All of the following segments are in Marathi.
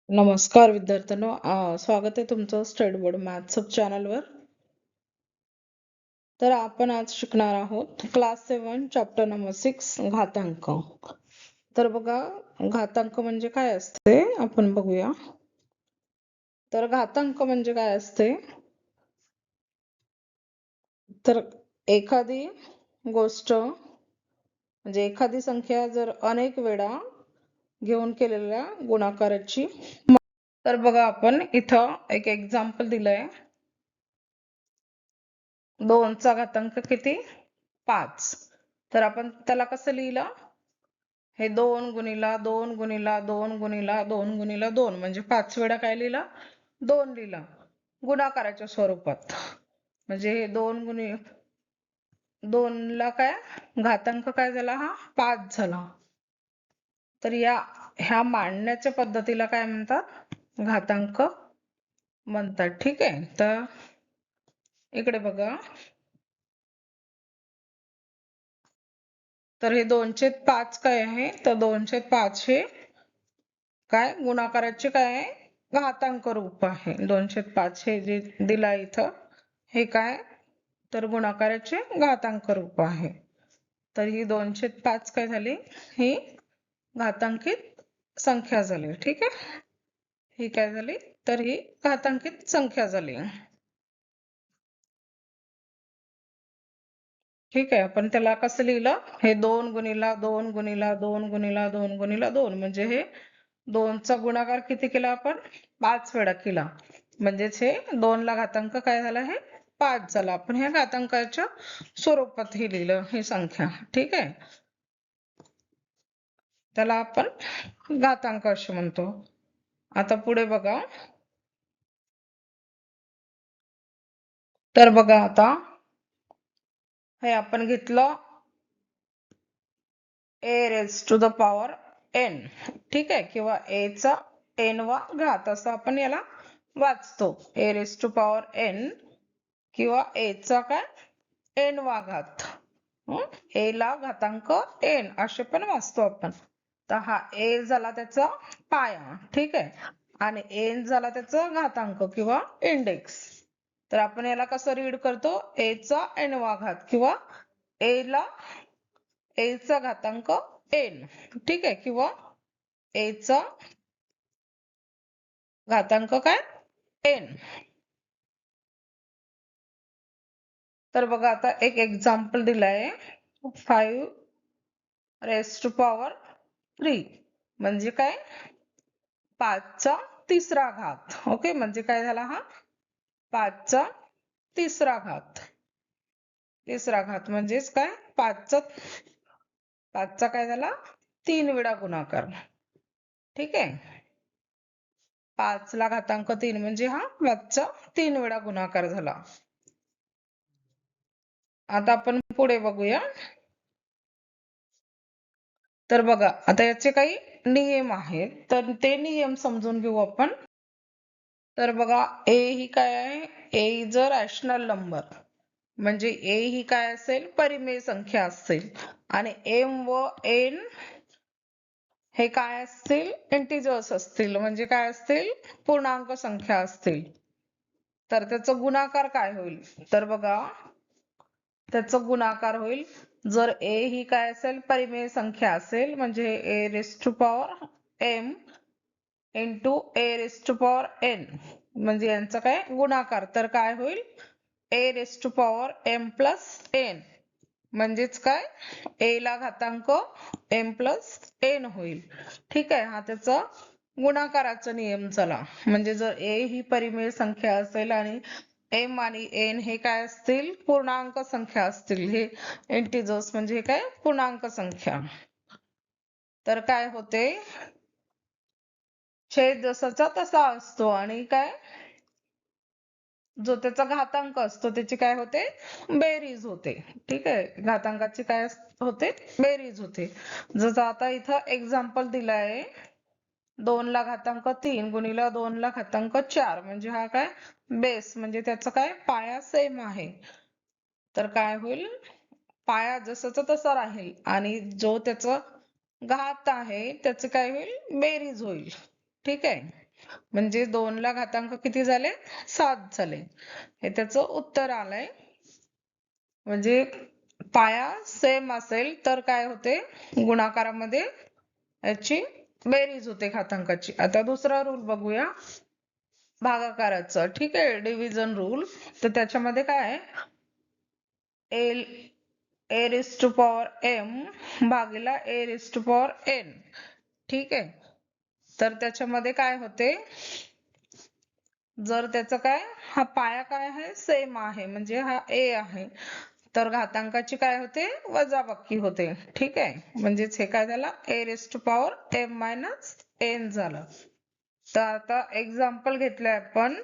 नमस्कार विद्यार्थ्यांनो, स्वागत आहे तुमचं स्टडी बोर्ड मॅथ सब चॅनलवर. तर आपण आज शिकणार आहोत क्लास 7 चॅप्टर नंबर 6 घातांक. तर बघा, घातांक म्हणजे काय असते आपण बघूया. तर घातांक म्हणजे काय असते, तर एखादी गोष्ट म्हणजे एखादी संख्या जर अनेक वेळा घेऊन केलेल्या गुणाकाराची. तर बघा, आपण इथं एक एक्झाम्पल दिलंय. 2चा घातांक किती? 5. तर आपण त्याला कसं लिहिलं, हे 2 गुणिला 2 गुणिला 2 गुणिला 2 गुणिला 2 म्हणजे 5 वेळा काय लिहिलं? 2 लिहिलं गुणाकाराच्या स्वरूपात. म्हणजे हे 2 गुणिले 2 ला काय घातांक काय झाला? हा 5 झाला. तर ह्या मांडण्याच्या पद्धतीला काय म्हणतात? घातांक म्हणतात. ठीक आहे. तर इकडे बघा, तर हे 2/5 काय आहे? तर 2/5 हे काय गुणाकाराचे काय आहे? घातांक रूप आहे. 2/5 हे जे दिला इथं हे काय? तर गुणाकाराचे घातांक रूप आहे. तर ही 2/5 काय झाली? ही घातांकित संख्या झाली. ठीक आहे. ही काय झाली? तर ही घातांकित संख्या झाली. ठीक आहे. आपण त्याला कसं लिहिलं? हे 2 गुणिला 2 गुणिला 2 गुणिला 2 गुणिला 2 म्हणजे हे 2चा गुणाकार किती केला आपण? 5 वेळा केला. म्हणजेच हे 2 ला घातांक काय झाला? हे 5 झाला. आपण ह्या घातांकाच्या स्वरूपात हे लिहिलं, ही संख्या. ठीक आहे. त्याला आपण घातांक असे म्हणतो. आता पुढे बघा. तर बघा, आता हे आपण घेतलं a raised to the power n. ठीक आहे. किंवा a चा n वा घात असं आपण याला वाचतो. a raised to power n किंवा a चा काय n वा घात. a ला घातांक n असे पण वाचतो आपण. तर हा a झाला त्याचा पाया. ठीक आहे. आणि n झाला त्याचा घातांक किंवा इंडेक्स. तर आपण याला कसं रीड करतो? a चा n वा घात किंवा a ला a चा घातांक n. ठीक आहे. किंवा a चा घातांक काय? n. तर बघा, आता एक एक्झाम्पल दिलाय 5 raised to power 3 म्हणजे काय? 5 चा तिसरा घात. ओके. म्हणजे काय झाला? हा 5 चा तिसरा घात. तिसरा घात म्हणजेच काय? 5 चा काय झाला? 3 वेळा गुणाकार. ठीक आहे. 5 ला घातांक 3 म्हणजे हा 5 चा 3 वेळा गुणाकार झाला. आता आपण पुढे बघूया. तर बघा, आता याचे काही नियम आहेत, तर ते नियम समजून घेऊ आपण. तर बघा, a ही काय आहे? a is a rational number. म्हणजे a ही काय असेल? परिमेय संख्या असेल. आणि m व n हे काय असतील? इंटिजर्स असतील. म्हणजे काय असतील? पूर्णांक संख्या असतील. तर त्याचा गुणाकार काय होईल? तर बघा, त्याचा गुणाकार होईल, जर a ही काय असेल? परिमेय संख्या असेल, म्हणजे a raised to power m into a raised to power n म्हणजे यांचा काय गुणाकार. तर काय होईल? a raised to power m plus n म्हणजेच काय? a ला घातांक m plus n होईल. ठीक आहे. हा त्याचा गुणाकाराचा नियम झाला. म्हणजे जर a ही परिमेय संख्या असेल आणि m आणि n हे काय असतील? पूर्णांक संख्या असतील. हे इंटिजर्स म्हणजे हे काय? पूर्णांक संख्या. तर काय होते? छेद जसाचा तसा असतो आणि काय? जो त्याचा घातांक असतो त्याची काय होते? बेरीज होते. ठीक आहे. घातांकाची काय होते? बेरीज होते. जसं आता इथं एक्झाम्पल दिलाय 2 ला घातांक 3 गुणिला 2 ला घातांक 4 म्हणजे हा काय? बेस म्हणजे त्याचा काय? पाया सेम आहे. तर काय होईल? पाया जसाचा तसा राहील आणि जो त्याचा घात आहे त्याचे काय होईल? बेरीज होईल. ठीक आहे. म्हणजे 2 ला घातांक किती झाले? 7 झाले. हे त्याचं उत्तर आलंय. म्हणजे पाया सेम असेल तर काय होते? गुणाकारामध्ये याची बेरीज होते घातांकाची. आता दुसरा रूल बघूया भागाकाराचं. ठीक आहे, डिव्हिजन रूल. तर त्याच्यामध्ये काय आहे? a raised to power m भागीला a raised to power n. ठीक आहे. तर त्याच्यामध्ये काय होते? जर त्याचं काय, हा पाया काय आहे? सेम आहे, म्हणजे हा a आहे, तर घातांकाची काय होते? वजाबाकी होते. ठीक आहे. म्हणजेच हे काय झालं? a raised to power m minus n झालं. तर आता एक्झाम्पल घेतलंय आपण.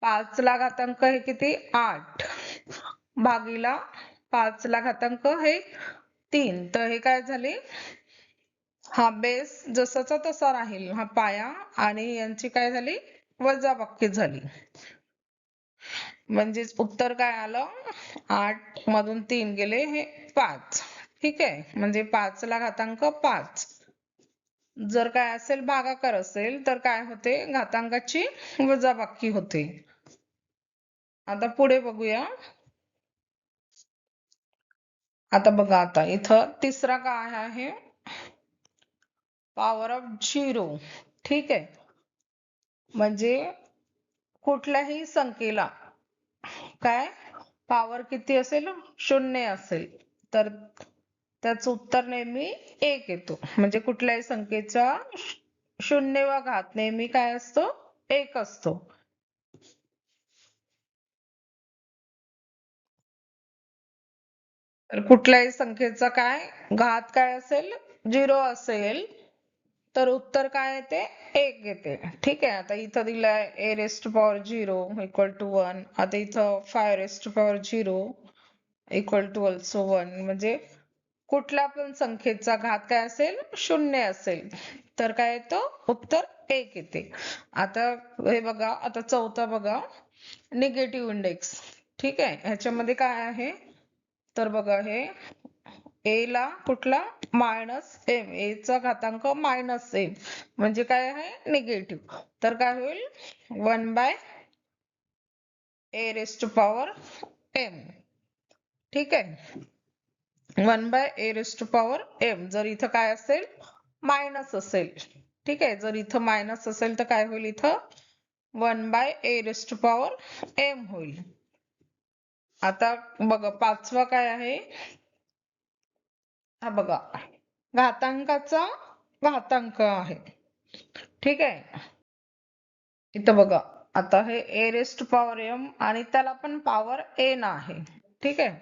5 ला घातांक हे किती? 8 भागीला 5 ला घातांक हे 3. तर हे काय झाले? हा बेस जसाचा तसा राहील, हा पाया, आणि यांची काय झाली? वजाबाकी झाली. म्हणजेच उत्तर काय आलं? 8 मधून 3 गेले, हे 5. ठीक आहे. म्हणजे 5 ला घातांक 5. जर काय असेल, भागाकार असेल, तर काय होते? घातांकाची वजाबाकी होते. आता पुढे बघूया. आता बघा, आता इथं तिसरा काय आहे? Power of 0. ठीक आहे. म्हणजे कुठल्याही संख्येला काय पॉवर किती असेल? 0 असेल तर त्याचं उत्तर नेहमी 1 येतो. म्हणजे कुठल्याही संख्येचा 0वा घात नेहमी काय असतो? 1 असतो. तर कुठल्याही संख्येचा काय घात काय असेल? 0 असेल तर उत्तर काय येते? 1 येते. ठीक आहे. आता इथं दिलंय a raised to power 0 equal to 1. आता इथं 5 raised to power 0 equal to also 1. म्हणजे कुठल्या पण संख्येचा घात काय असेल? 0 असेल तर काय येतो? उत्तर 1 येते. आता हे बघा, आता चौथा बघा, निगेटिव्ह इंडेक्स. ठीक आहे. ह्याच्यामध्ये काय आहे? तर बघा, हे a ला कुठला? मायनस m, a चा घातांक मायनस m, म्हणजे काय आहे? निगेटिव्ह. तर काय होईल? 1 by a raised to power m. ठीक आहे. 1 by a raised to power m. जर इथं काय असेल? मायनस असेल. ठीक आहे. जर इथं मायनस असेल तर काय होईल? इथं 1 by a raised to power m होईल. आता बघा, पाचवा काय आहे? हा बघा, घातांकाचा घातांक आहे. ठीक आहे. इथं बघा, आता हे a raised to power m आणि त्याला पण पॉवर n आहे. ठीक आहे.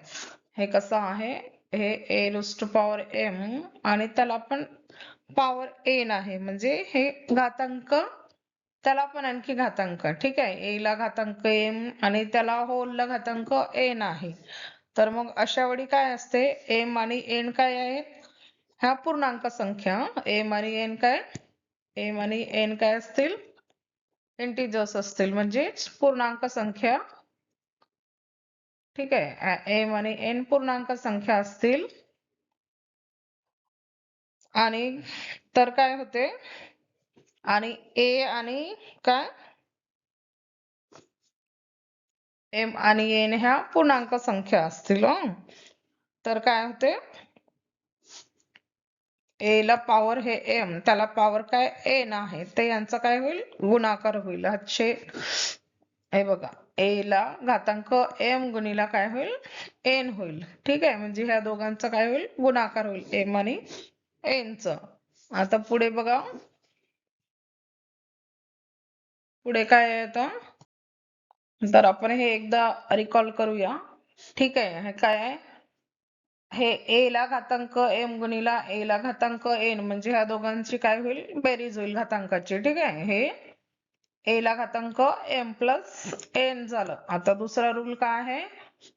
हे कसं आहे? हे a raised to power m आणि त्याला पण पॉवर n आहे, म्हणजे हे घातांक, त्याला पण आणखी घातांक. ठीक आहे. a ला घातांक m आणि त्याला होल ला घातांक n आहे. तर मग अशा वेळी काय असते? m आणि n काय आहेत? ह्या पूर्णांक संख्या. m आणि n काय? m आणि n काय असतील? इंटिजर्स असतील, म्हणजेच पूर्णांक संख्या. ठीक आहे. m आणि n पूर्णांक संख्या असतील. आणि तर काय होते? आणि a आणि काय? m आणि n ह्या पूर्णांक संख्या असतील. तर काय होते? a ला पॉवर हे m, त्याला पॉवर काय? n आहे, ते यांचा काय होईल? गुणाकार होईल. हे बघा, a ला घातांक m गुणिला काय होईल? n होईल. ठीक आहे. म्हणजे ह्या दोघांचा काय होईल? गुणाकार होईल, m आणि n च. आता पुढे बघा, पुढे काय आहे आता? तर आपण हे एकदा रिकॉल करूया. ठीक आहे. हे काय आहे? हे a ला घातांक m गुणिला a ला घातांक n, म्हणजे ह्या दोघांची काय होईल? बेरीज होईल घातांकाची. ठीक आहे. हे a ला घातांक m प्लस n झालं. आता दुसरा रूल काय आहे?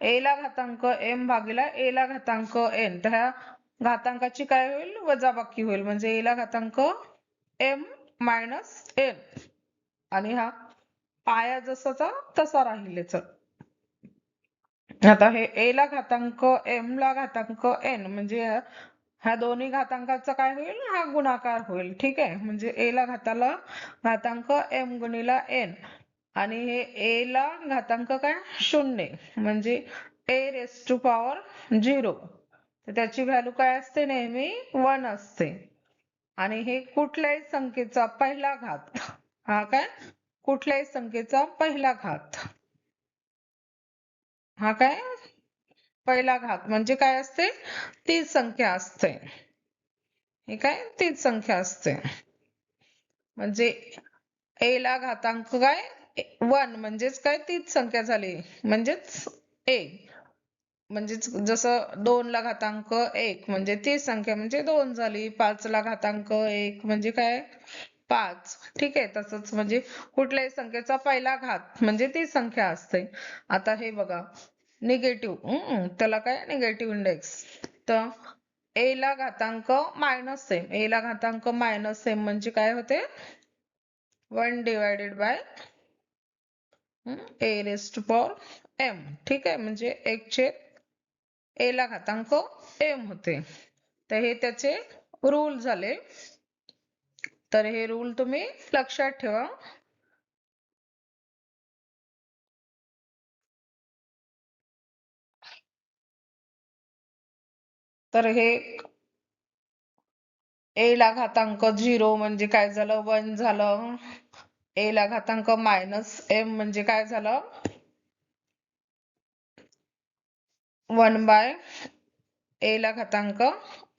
a ला घातांक m भागीला a ला घातांक n, तर ह्या घातांकाची काय होईल? वजाबाकी होईल, म्हणजे a ला घातांक m मायनस n, आणि हा पाया जसाचा तसा राहील याचा. आता हे a ला घातांक m ला घातांक n, म्हणजे ह्या दोन्ही घातांकाचा काय होईल, हा गुणाकार होईल. ठीक आहे, म्हणजे a ला घाताला घातांक m गुणिला n आणि हे a ला घातांक काय शून्य म्हणजे a रेस टू पॉवर 0. तर त्याची व्हॅल्यू काय असते, नेहमी 1 असते. आणि हे कुठल्याही संख्येचा पहिला घात, हा काय कुठल्याही संख्येचा पहिला घात, हा काय पहिला घात म्हणजे काय असते, तीच संख्या असते. हे काय तीच संख्या असते. म्हणजे a ला घातांक काय 1 म्हणजेच काय तीच संख्या झाली, म्हणजेच a. म्हणजेच जसं 2 ला घातांक 1 म्हणजे तीच संख्या म्हणजे 2 झाली. 5 ला घातांक 1 म्हणजे काय 5. ठीक आहे, तसंच म्हणजे कुठल्याही संख्येचा पहिला घात म्हणजे ती संख्या असते. आता हे बघा निगेटिव्ह, त्याला काय निगेटिव्ह इंडेक्स. तर a ला घातांक -m, a ला घातांक -m म्हणजे काय होते 1 divided by a raise to power m. ठीक आहे, म्हणजे 1/a ला घातांक m होते. तर हे त्याचे रूल झाले. तर हे रूल तुम्ही लक्षात ठेवा. तर हे a ला घातांक 0 म्हणजे काय झालं 1 झालं. a ला घातांक -m म्हणजे काय झालं 1 बाय a ला घातांक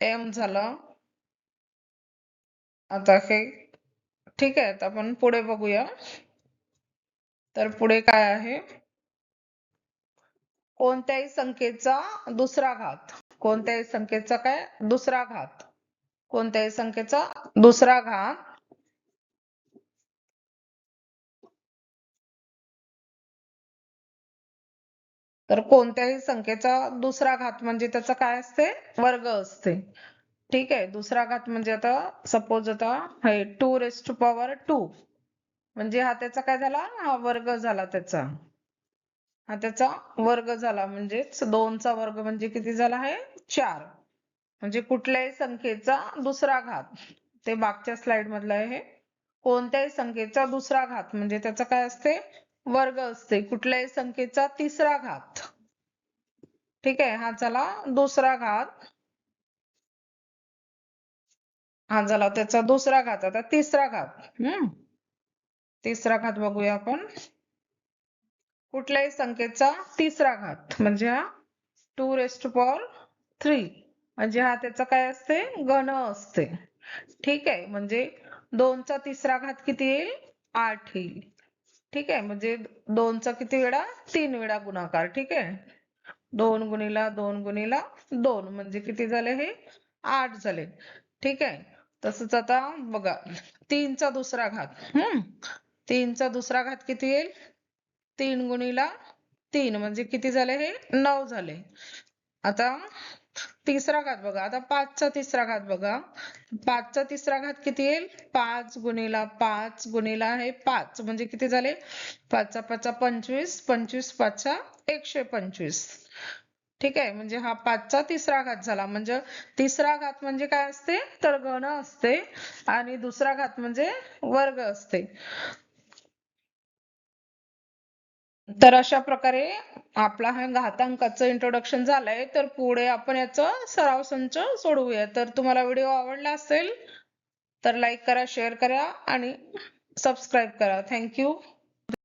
m झालं. आता हे ठीक आहे, आता आपण पुढे बघूया. तर पुढे काय आहे, कोणत्याही संख्येचा दुसरा घात, कोणत्याही संख्येचा काय दुसरा घात, कोणत्याही संख्येचा दुसरा घात तर कोणत्याही संख्येचा दुसरा घात म्हणजे त्याचा काय असते वर्ग असते. ठीक आहे, दुसरा घात म्हणजे आता सपोज आता हे 2 रेस टू पॉवर 2 म्हणजे हा त्याचा काय झाला, हा वर्ग झाला त्याचा, हा त्याचा वर्ग झाला. म्हणजेच 2 चा वर्ग म्हणजे किती झाला आहे 4. म्हणजे कुठल्याही संख्येचा दुसरा घात, ते मागच्या स्लाइड मधलं आहे हे, कोणत्याही संख्येचा दुसरा घात म्हणजे त्याचा काय असते वर्ग असते. कुठल्याही संख्येचा तिसरा घात, ठीक आहे, हा झाला दुसरा घात, हा झाला त्याचा दुसरा घात. आता तिसरा घात, तिसरा घात बघूया आपण. कुठल्याही संख्येचा तिसरा घात म्हणजे हा 2 रेस टू पॉवर 3 म्हणजे हा त्याचा काय असते घन असते. ठीक आहे, म्हणजे 2 चा तिसरा घात किती येईल 8 येईल. ठीक आहे, म्हणजे 2 चा किती वेळा 3 वेळा गुणाकार. ठीक आहे, 2 गुणिला 2 गुणिला 2 म्हणजे किती झाले हे 8 झाले. ठीक आहे, तसंच आता बघा 3 चा दुसरा घात, 3 चा दुसरा घात किती येईल 3 गुणिला 3 म्हणजे किती झाले हे 9 झाले. आता तिसरा घात बघा, आता 5 चा तिसरा घात बघा, 5 चा तिसरा घात किती येईल 5 गुणिला 5 गुणिला हे 5 म्हणजे किती झाले 5 चा 5 25, 25 5 125. ठीक आहे, म्हणजे हा 5 चा तिसरा घात झाला. म्हणजे तिसरा घात म्हणजे काय असते तर घन असते आणि दुसरा घात म्हणजे वर्ग असते. तर अशा प्रकारे आपला हा घातांकाचं इंट्रोडक्शन झालंय. तर पुढे आपण याचं सराव संच सोडवूया. तर तुम्हाला व्हिडिओ आवडला असेल तर लाईक करा, शेअर करा आणि सबस्क्राईब करा. थँक्यू.